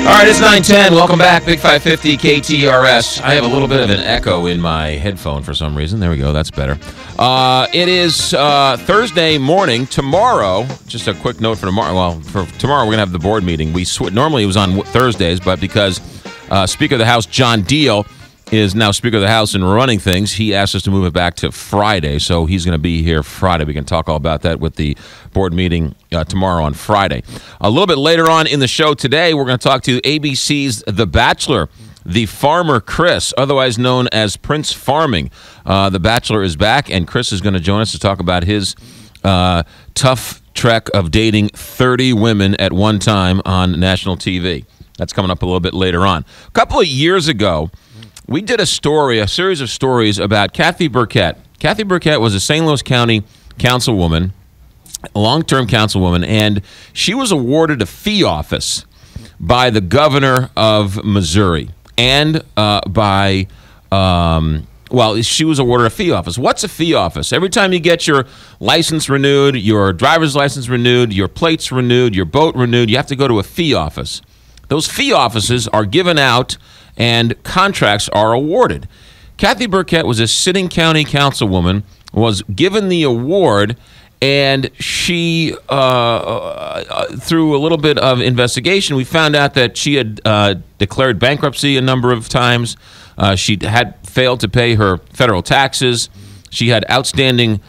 All right, it's 9:10. Welcome back, Big 550 KTRS. I have a little bit of an echo in my headphone for some reason. There we go. That's better. It is Thursday morning. Tomorrow, just a quick note for tomorrow. Well, for tomorrow, we're going to have the board meeting. Normally it was on Thursdays, but because Speaker of the House John Deal is now Speaker of the House and running things, he asked us to move it back to Friday, so he's going to be here Friday. We can talk all about that with the board meeting tomorrow on Friday. A little bit later on in the show today, we're going to talk to ABC's The Bachelor, the farmer Chris, otherwise known as Prince Farming. The Bachelor is back, and Chris is going to join us to talk about his tough trek of dating 30 women at one time on national TV. That's coming up a little bit later on. A couple of years ago, we did a series of stories about Kathy Burkett. Kathy Burkett was a St. Louis County councilwoman, a long-term councilwoman, and she was awarded a fee office by the governor of Missouri and she was awarded a fee office. What's a fee office? Every time you get your license renewed, your driver's license renewed, your plates renewed, your boat renewed, you have to go to a fee office. Those fee offices are given out and contracts are awarded. Kathy Burkett was a sitting county councilwoman, was given the award, and she, through a little bit of investigation, we found out that she had declared bankruptcy a number of times. She had failed to pay her federal taxes. She had outstanding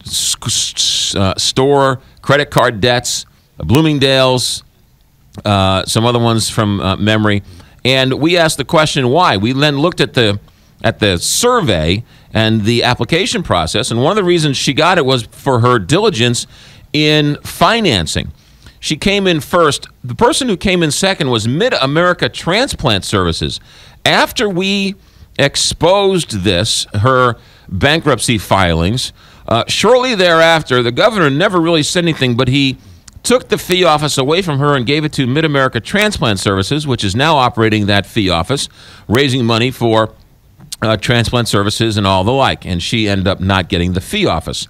store credit card debts, Bloomingdale's, some other ones from memory. And we asked the question why. We then looked at the survey and the application process, and one of the reasons she got it was for her diligence in financing. She came in first. The person who came in second was Mid-America Transplant Services. After we exposed her bankruptcy filings, shortly thereafter, the governor never really said anything, but he took the fee office away from her and gave it to Mid-America Transplant Services, which is now operating that fee office, raising money for transplant services and all the like. And she ended up not getting the fee office.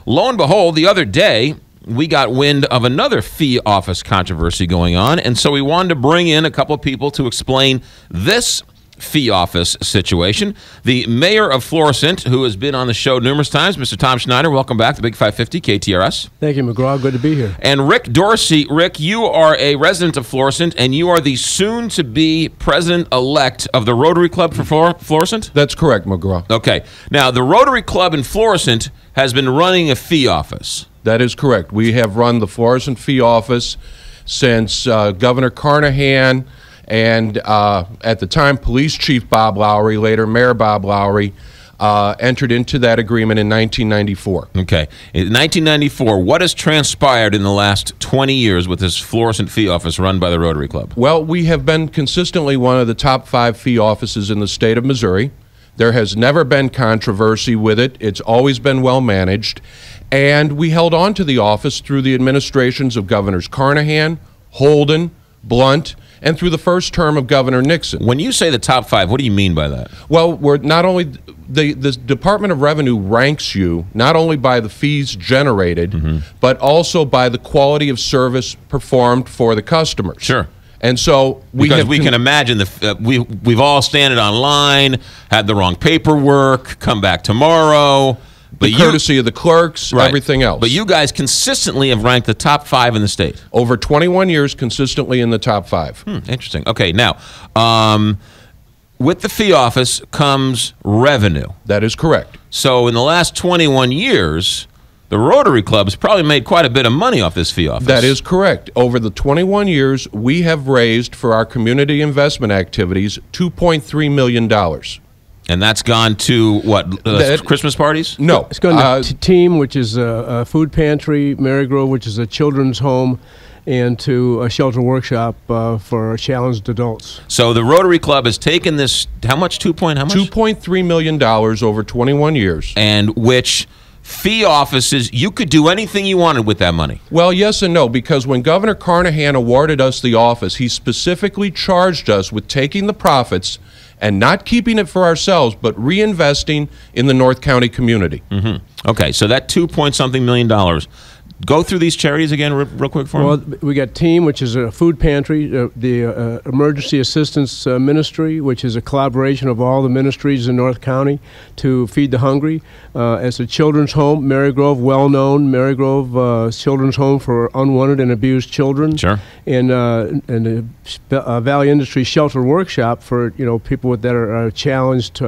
Lo and behold, the other day, we got wind of another fee office controversy going on. And so we wanted to bring in a couple of people to explain this fee office situation. The mayor of Florissant, who has been on the show numerous times, Mr. Tom Schneider, welcome back to Big 550 KTRS. Thank you, McGraw. Good to be here. And Rick Dorsey. Rick, you are a resident of Florissant, and you are the soon-to-be president-elect of the Rotary Club for Florissant? That's correct, McGraw. Okay. Now, the Rotary Club in Florissant has been running a fee office. That is correct. We have run the Florissant fee office since Governor Carnahan and at the time, Police Chief Bob Lowry, later Mayor Bob Lowry, entered into that agreement in 1994. Okay. In 1994, what has transpired in the last 20 years with this Florissant fee office run by the Rotary Club? Well, we have been consistently one of the top 5 fee offices in the state of Missouri. There has never been controversy with it. It's always been well managed. And we held on to the office through the administrations of Governors Carnahan, Holden, Blunt, and through the first term of Governor Nixon. When you say the top 5, what do you mean by that? Well, we're not only the Department of Revenue ranks you not only by the fees generated, but also by the quality of service performed for the customers. Sure. And so we can imagine we've all standed online, had the wrong paperwork, come back tomorrow. The courtesy of the clerks, right, everything else. But you guys consistently have ranked the top 5 in the state. Over 21 years, consistently in the top 5. Interesting. Okay, now, with the fee office comes revenue. That is correct. So in the last 21 years, the Rotary Club has probably made quite a bit of money off this fee office. That is correct. Over the 21 years, we have raised for our community investment activities $2.3 million. And that's gone to what? Christmas parties? No. It's gone to Team, which is a food pantry, Marygrove, which is a children's home, and to a shelter workshop for challenged adults. So the Rotary Club has taken this, how much? $2.3 million over 21 years. And which fee offices, you could do anything you wanted with that money. Well, yes and no, because when Governor Carnahan awarded us the office, he specifically charged us with taking the profits and not keeping it for ourselves, but reinvesting in the North County community. Okay, so that $2-point-something million Go through these charities again real quick for me. Well, we got TEAM, which is a food pantry, the Emergency Assistance Ministry, which is a collaboration of all the ministries in North County to feed the hungry. As a children's home, Mary Grove, well-known Mary Grove Children's Home for unwanted and abused children. Sure. And the Valley Industry Shelter Workshop for people that are challenged,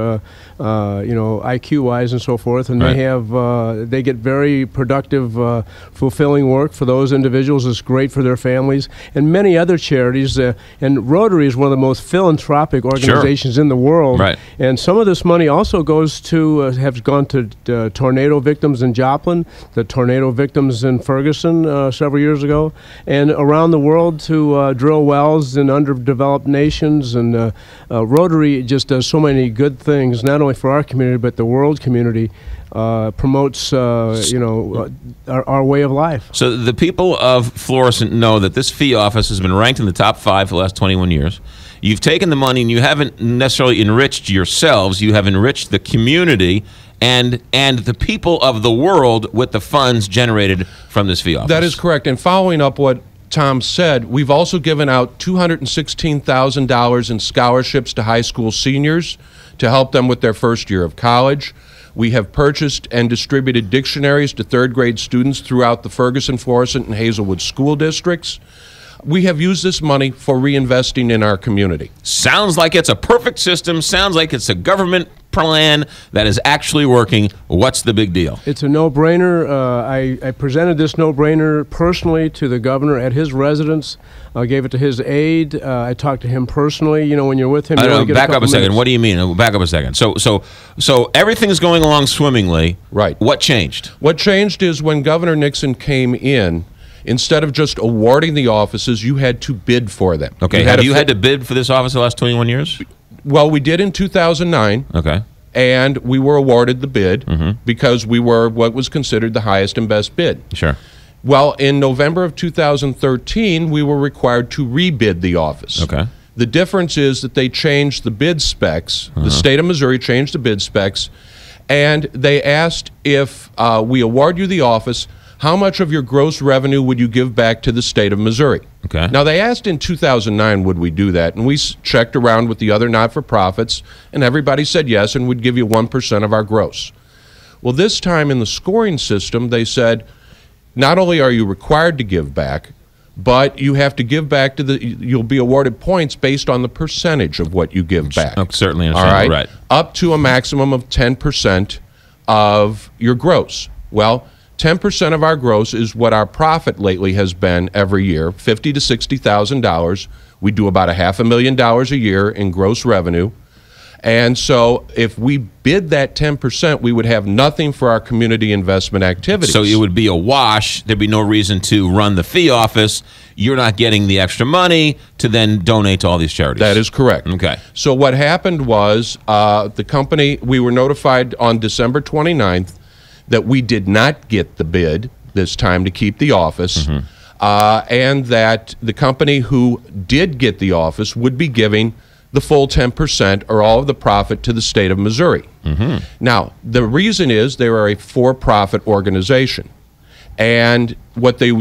IQ-wise and so forth. And Right. they get very productive, fulfilling work for those individuals. It's great for their families, and many other charities. And Rotary is one of the most philanthropic organizations in the world. Right. And some of this money also goes to have gone to tornado victims in Joplin, the tornado victims in Ferguson several years ago, and around the world to drill wells in underdeveloped nations. And Rotary just does so many good things, not only for our community but the world community. Promotes our way of life. So the people of Florissant know that this fee office has been ranked in the top 5 for the last 21 years. You've taken the money and you haven't necessarily enriched yourselves. You have enriched the community and the people of the world with the funds generated from this fee office. That is correct. And following up what Tom said, we've also given out $216,000 in scholarships to high school seniors to help them with their first year of college. We have purchased and distributed dictionaries to third-grade students throughout the Ferguson, Florissant, and Hazelwood school districts. We have used this money for reinvesting in our community. Sounds like it's a perfect system. Sounds like it's a government plan that is actually working. What's the big deal? It's a no-brainer. I presented this no-brainer personally to the governor at his residence. I gave it to his aide. I talked to him personally. When you're with him, you only get back up a second. minutes. What do you mean? Back up a second. So everything's going along swimmingly. Right. What changed? What changed is when Governor Nixon came in, instead of just awarding the offices, you had to bid for them. Okay. Have you had to bid for this office the last 21 years? Well, we did in 2009. Okay. And we were awarded the bid because we were what was considered the highest and best bid. Sure. Well, in November of 2013, we were required to rebid the office. Okay. The difference is that they changed the bid specs. The state of Missouri changed the bid specs, and they asked if we award you the office, how much of your gross revenue would you give back to the state of Missouri? Okay. Now, they asked in 2009, would we do that? And we checked around with the other not-for-profits, and everybody said yes and would give you 1% of our gross. Well, this time in the scoring system, they said, not only are you required to give back, but you have to give back to you'll be awarded points based on the percentage of what you give back. Certainly All understand. right? Up to a maximum of 10% of your gross. Well, 10% of our gross is what our profit lately has been every year, $50,000 to $60,000. We do about $500,000 a year in gross revenue. And so if we bid that 10%, we would have nothing for our community investment activities. So it would be a wash. There'd be no reason to run the fee office. You're not getting the extra money to then donate to all these charities. That is correct. Okay. So what happened was the company, we were notified on December 29th that we did not get the bid this time to keep the office, and that the company who did get the office would be giving the full 10% or all of the profit to the state of Missouri. Now, the reason is they are a for-profit organization. And what they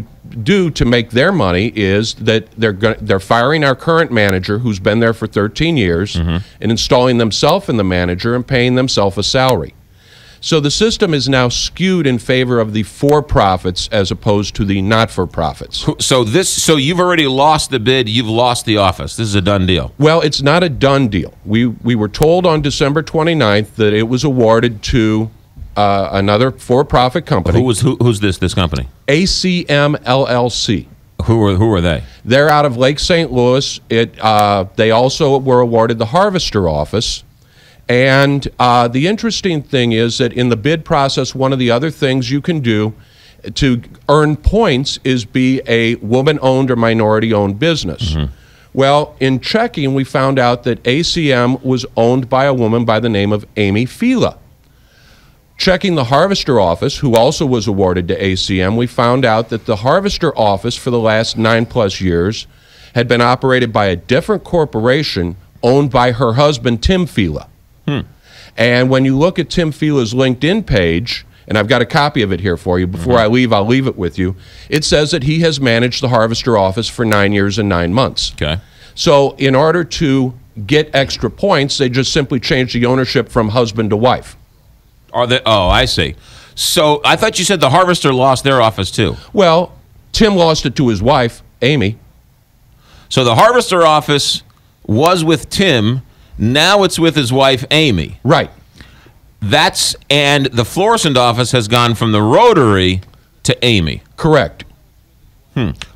do to make their money is that they're firing our current manager, who's been there for 13 years, and installing themselves in the manager and paying themselves a salary. So the system is now skewed in favor of the for-profits as opposed to the not-for-profits. So you've already lost the bid. You've lost the office. This is a done deal. Well, it's not a done deal. We were told on December 29th that it was awarded to another for-profit company. Who's this company? ACM LLC. Who are they? They're out of Lake St. Louis. They also were awarded the Harvester office. And the interesting thing is that in the bid process, one of the other things you can do to earn points is be a woman-owned or minority-owned business. Well, in checking, we found out that ACM was owned by a woman by the name of Amy Fila. Checking the Harvester office, who also was awarded to ACM, we found out that the Harvester office for the last 9+ years had been operated by a different corporation owned by her husband, Tim Fila. And when you look at Tim Fila's LinkedIn page and I've got a copy of it here for you. Before I leave, I'll leave it with you. It says that he has managed the Harvester office for 9 years and 9 months. Okay. So in order to get extra points, they just simply change the ownership from husband to wife. Are they? Oh, I see. So I thought you said the Harvester lost their office too. Well, Tim lost it to his wife, Amy. So the Harvester office was with Tim. Now it's with his wife, Amy. Right. And the Florissant office has gone from the Rotary to Amy. Correct.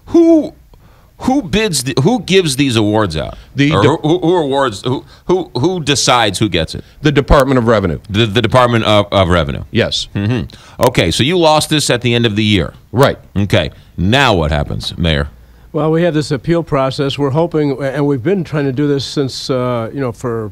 Who bids? Who gives these awards out? Who awards? Who decides who gets it? The Department of Revenue. The Department of Revenue. Yes. Okay, so you lost this at the end of the year. Right. Okay. Now what happens, Mayor? Well, we have this appeal process. We're hoping, and we've been trying to do this since, for,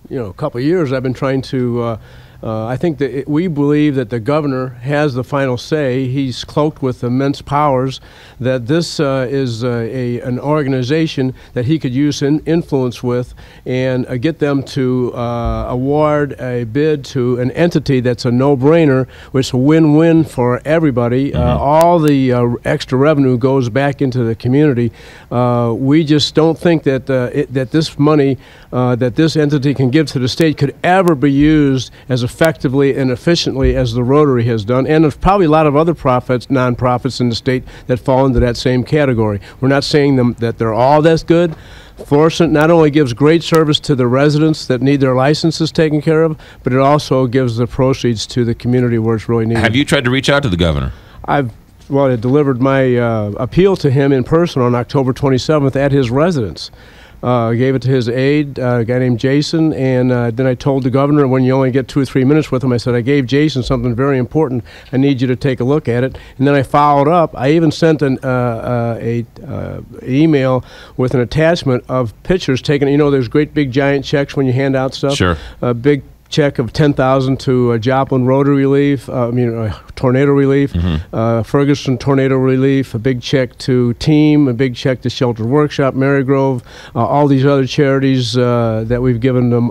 a couple of years. I've been trying to, I think that we believe that the governor has the final say. He's cloaked with immense powers, that this is an organization that he could use influence with and get them to award a bid to an entity that's a no-brainer, which is a win-win for everybody. All the extra revenue goes back into the community. We just don't think that that this money that this entity can give to the state could ever be used as effectively and efficiently as the Rotary has done, and there's probably a lot of other nonprofits in the state that fall into that same category. We're not saying that they're all that good. Florissant not only gives great service to the residents that need their licenses taken care of, but it also gives the proceeds to the community where it's really needed. Have you tried to reach out to the governor? I delivered my appeal to him in person on October 27th at his residence. Gave it to his aide, a guy named Jason, and then I told the governor, when you only get 2 or 3 minutes with him, I said, I gave Jason something very important. I need you to take a look at it. And then I followed up. I even sent an email with an attachment of pictures taken. There's great big giant checks when you hand out stuff. Sure. A big check of $10,000 to Joplin Rotary Relief, tornado relief, Ferguson tornado relief, a big check to Team, a big check to Shelter Workshop, Marygrove, all these other charities that we've given them,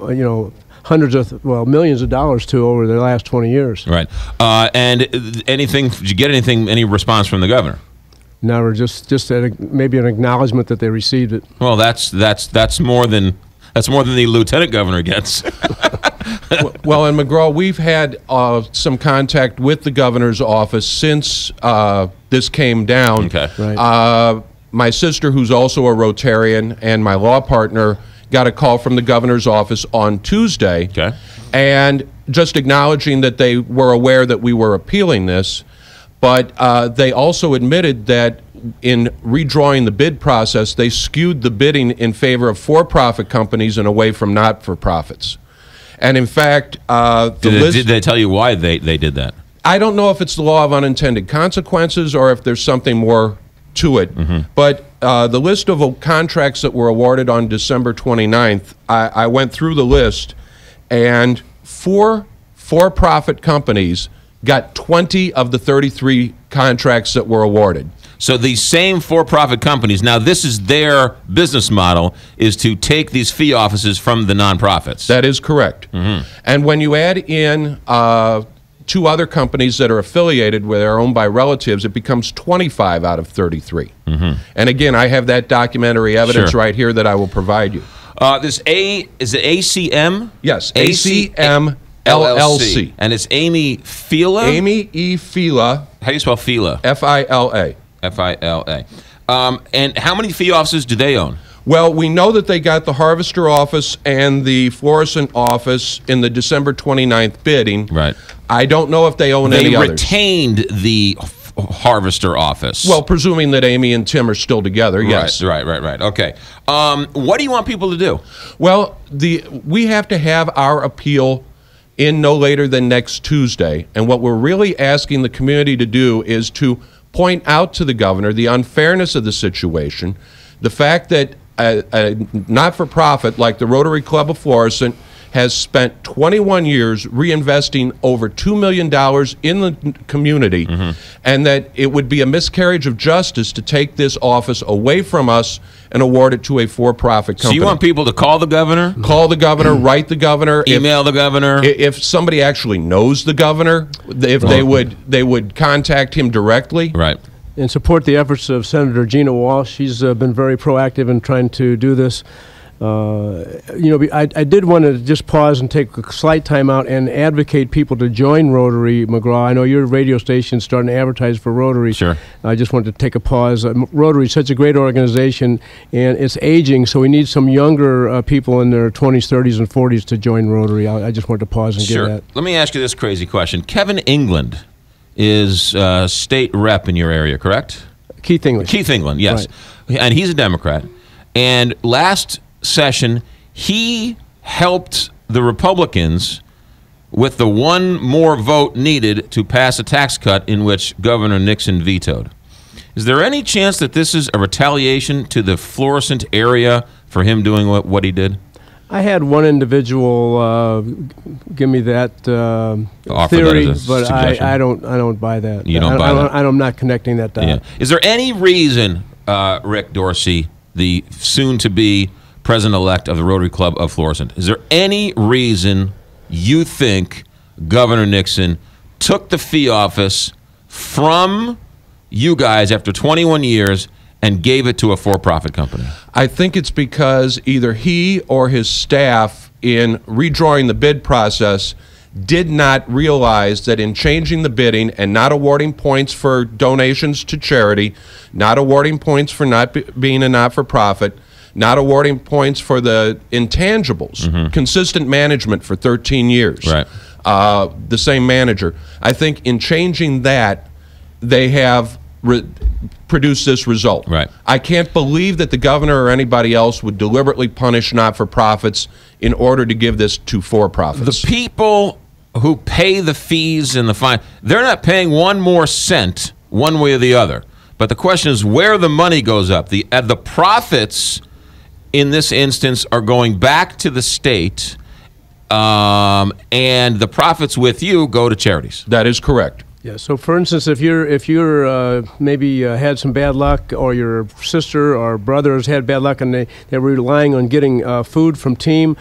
millions of dollars to over the last 20 years. Right. And did you get any response from the governor? No, just maybe an acknowledgement that they received it. Well, that's more than the lieutenant governor gets. Well, and McGraw, we've had some contact with the governor's office since this came down. Okay. Right. My sister, who's also a Rotarian, and my law partner got a call from the governor's office on Tuesday, and just acknowledging that they were aware that we were appealing this, but they also admitted that in redrawing the bid process, they skewed the bidding in favor of for-profit companies and away from not-for-profits. And in fact, did they tell you why they did that? I don't know if it's the law of unintended consequences or if there's something more to it. But the list of contracts that were awarded on December 29th, I went through the list, and 4 for-profit companies got 20 of the 33 contracts that were awarded. So these same for-profit companies, now this is their business model, is to take these fee offices from the nonprofits. That is correct. And when you add in 2 other companies that are affiliated with, are owned by relatives, it becomes 25 out of 33. And again, I have that documentary evidence right here that I will provide you. Is it ACM? Yes, ACM LLC. And it's Amy Fila? Amy E. Fila. How do you spell Fila? F-I-L-A. F-I-L-A. And how many fee offices do they own? Well, we know that they got the Harvester office and the Florissant office in the December 29th bidding. Right. I don't know if they own any others. They retained the Harvester office. Well, presuming that Amy and Tim are still together, yes. Right. Okay. What do you want people to do? Well, we have to have our appeal in no later than next Tuesday. And what we're really asking the community to do is to point out to the governor the unfairness of the situation, the fact that a not-for-profit like the Rotary Club of Florissant has spent 21 years reinvesting over $2 million in the community, and that it would be a miscarriage of justice to take this office away from us and award it to a for-profit company. So you want people to call the governor? Call the governor, write the governor. Email the governor? If somebody actually knows the governor, if they would contact him directly. Right. And support the efforts of Senator Gina Walsh. She's been very proactive in trying to do this. I did want to just pause and take a slight time out and advocate people to join Rotary, McGraw. I know your radio station's starting to advertise for Rotary. Sure. I just wanted to take a pause. Rotary is such a great organization, and it's aging, so we need some younger people in their 20s, 30s, and 40s to join Rotary. I just wanted to pause and Sure. give that. Let me ask you this crazy question. Kevin England is state rep in your area, correct? Keith England. Keith England, yes. Right. And he's a Democrat. And last session, he helped the Republicans with the one more vote needed to pass a tax cut in which Governor Nixon vetoed. Is there any chance that this is a retaliation to the Florissant area for him doing what he did? I had one individual give me that theory, but I don't buy that. You don't buy that? I'm not connecting that dot. Yeah. Is there any reason, Rick Dorsey, the soon-to-be president-elect of the Rotary Club of Florissant, is there any reason you think Governor Nixon took the fee office from you guys after 21 years and gave it to a for-profit company? I think it's because either he or his staff, in redrawing the bid process, did not realize that in changing the bidding and not awarding points for donations to charity, not awarding points for not being a not-for-profit, not awarding points for the intangibles, consistent management for 13 years, right. The same manager. I think in changing that, they have produced this result. Right. I can't believe that the governor or anybody else would deliberately punish not-for-profits in order to give this to for-profits. The people who pay the fees and the fine, they're not paying one more cent one way or the other. But the question is where the money goes up. The profits in this instance are going back to the state, and the profits with you go to charities. That is correct. Yeah. So, for instance, if you're maybe had some bad luck, or your sister or brother has had bad luck, and they're relying on getting food from Team's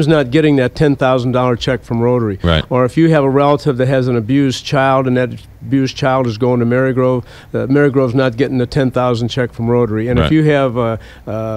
not getting that $10,000 check from Rotary. Right. Or if you have a relative that has an abused child, and that abused child is going to Marygrove, Marygrove's not getting the $10,000 check from Rotary. And right. if you have a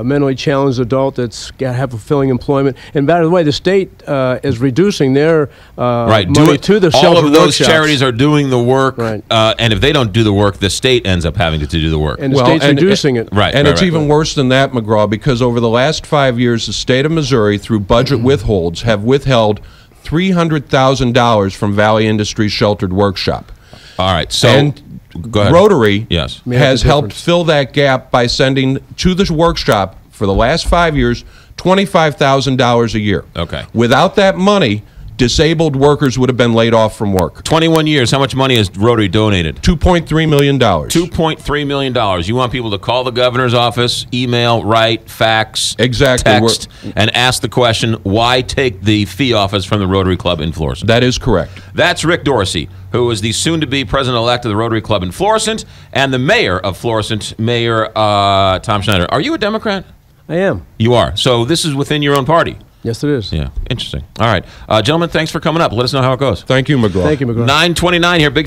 mentally challenged adult that's got to have fulfilling employment, and by the way, the state is reducing their right. money to the shelter all of those workshops. Charities are doing the work, right. And if they don't do the work, the state ends up having to do the work. And the state's reducing it. Right. And right, it's right. even worse than that, McGraw, because over the last 5 years, the state of Missouri, through budget withholds, have withheld $300,000 from Valley Industries Sheltered Workshop. All right. So And go ahead. Rotary Yes. has helped fill that gap by sending to the workshop for the last 5 years $25,000 a year. Okay. Without that money, disabled workers would have been laid off from work. 21 years. How much money has Rotary donated? $2.3 million. $2.3 million. You want people to call the governor's office, email, write, fax, Exactly. text, and ask the question, why take the fee office from the Rotary Club in Florissant? That is correct. That's Rick Dorsey, who is the soon-to-be president-elect of the Rotary Club in Florissant, and the mayor of Florissant, Mayor Tom Schneider. Are you a Democrat? I am. You are. So this is within your own party. Yes, it is. Yeah, interesting. All right. Gentlemen, thanks for coming up. Let us know how it goes. Thank you, McGraw. Thank you, McGraw. 9:29 here, Big